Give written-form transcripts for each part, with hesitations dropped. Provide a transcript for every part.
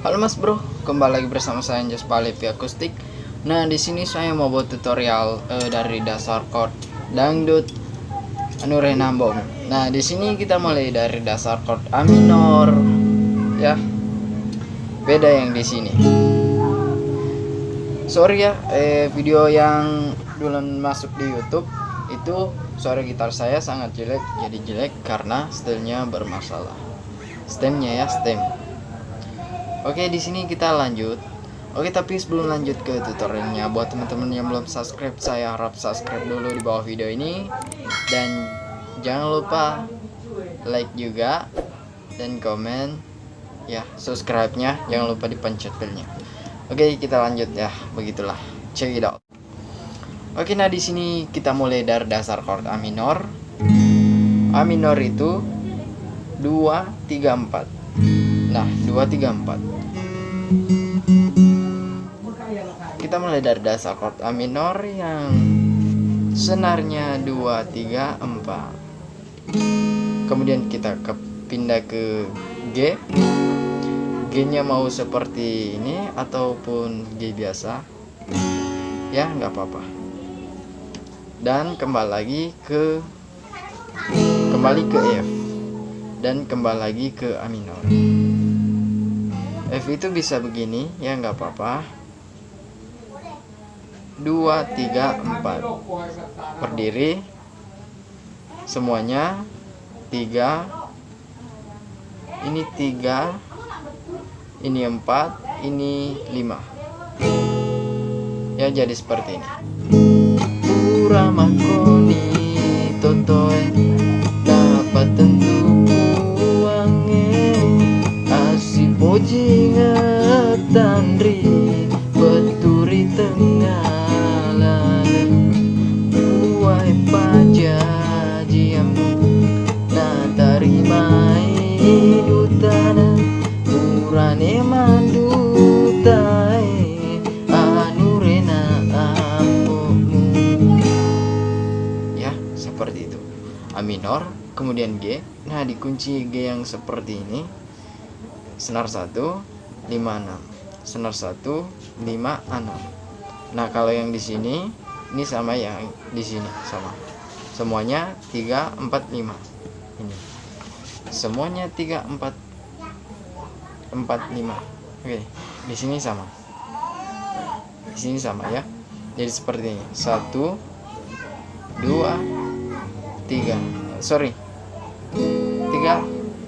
Halo Mas Bro, kembali lagi bersama saya Anjas Palevi Akustik. Nah, di sini saya mau buat tutorial dari dasar chord dangdut anu renambong. Nah, di sini kita mulai dari dasar chord A minor ya. Beda yang di sini. Sorry ya, video yang duluan masuk di YouTube itu suara gitar saya sangat jelek, jadi jelek karena stylenya bermasalah. Stemnya ya, stem. Oke, di sini kita lanjut. Oke, tapi sebelum lanjut ke tutorialnya, buat teman-teman yang belum subscribe, saya harap subscribe dulu di bawah video ini, dan jangan lupa like juga dan komen ya, subscribe-nya jangan lupa dipencet belnya. Oke, kita lanjut ya, begitulah. Check it out. Oke, nah di sini kita mulai dari dasar chord A minor. A minor itu 2 3 4. Nah, 2 3 4. Kita mulai dari dasar chord A minor yang senarnya 2 3 4. Kemudian kita pindah ke G. G-nya mau seperti ini ataupun G biasa. Ya, nggak apa-apa. Dan kembali ke F dan kembali lagi ke A minor. F itu bisa begini ya, nggak apa-apa. 2 3 4 berdiri semuanya 3, ini 3, ini 4, ini 5 ya, jadi seperti ini. Uramakoni totoe dapat tentu uangnya asi pojinga tandri beturi tengah lalu buai pajajiam na tarimai dutana urane mandutai anurena ambomu ya, seperti itu. A minor, kemudian G. Nah, dikunci G yang seperti ini, senar 1 5 6, senar 1 5 6. Nah, kalau yang di sini ini sama, yang di sini sama. Semuanya 3 4 5. Ini. Semuanya 3 4 4 5. Oke, di sini sama. Di sini sama ya. Jadi seperti ini. 1 2 3. Sorry. 3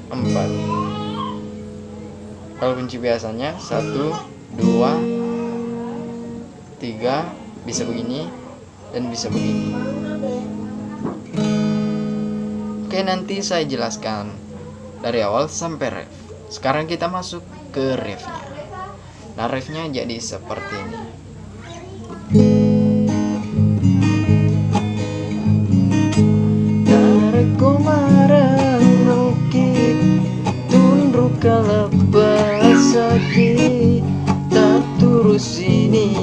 4. Kalau kunci biasanya 1 2 3, bisa begini dan bisa begini. Oke, nanti saya jelaskan dari awal sampai ref. Sekarang kita masuk ke refnya. Nah, refnya jadi seperti ini. Dareko marang nuki tundru kalabasaki tak turus ini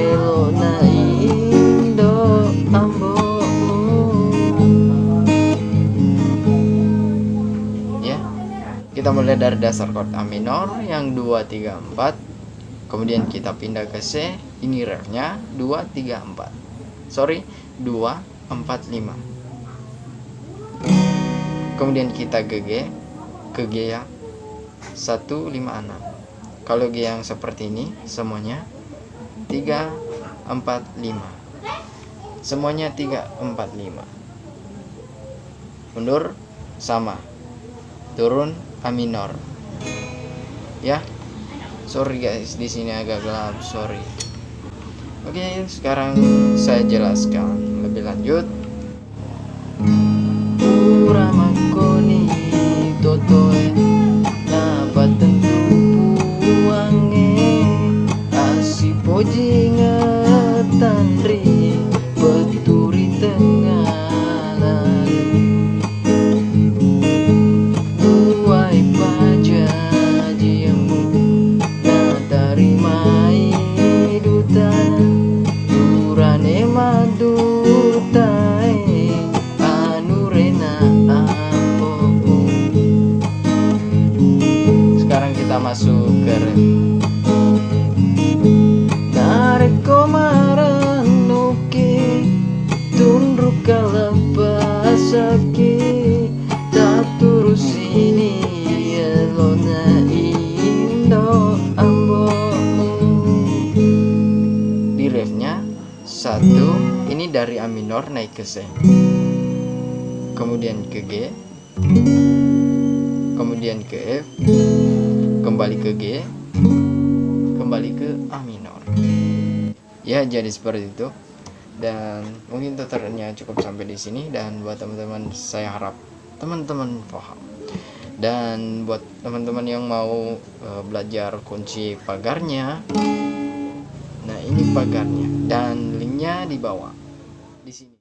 elona indo ambomu ya. Kita mulai dari dasar chord A minor yang 2 3 4. Kemudian kita pindah ke C. Ini refnya 2 3 4. Sorry, 2 4 5. Kemudian kita ke G ya. 1 5 6. Kalau G yang seperti ini semuanya 3 4 5. Semuanya 3 4 5. Mundur sama. Turun A minor. Ya. Sorry guys, di sini agak gelap, sorry. Oke, sekarang saya jelaskan lebih lanjut. Uramakoni totoe dapat tentu uangnya asi pojinga tandri beturi tengah lalu buai pajajiamu na tarimai dutana urane madutai anurena kita masuk ke ref. Nareko maranuki tunduk kalapasaki taturu sini elona indo ambomu. Di refnya 1, ini dari A minor naik ke C, kemudian ke G, kemudian ke F, kembali ke G, kembali ke A minor. Ya, jadi seperti itu. Dan mungkin tutorialnya cukup sampai di sini, dan buat teman-teman saya harap teman-teman paham. Dan buat teman-teman yang mau belajar kunci pagarnya, nah ini pagarnya dan linknya di bawah di sini.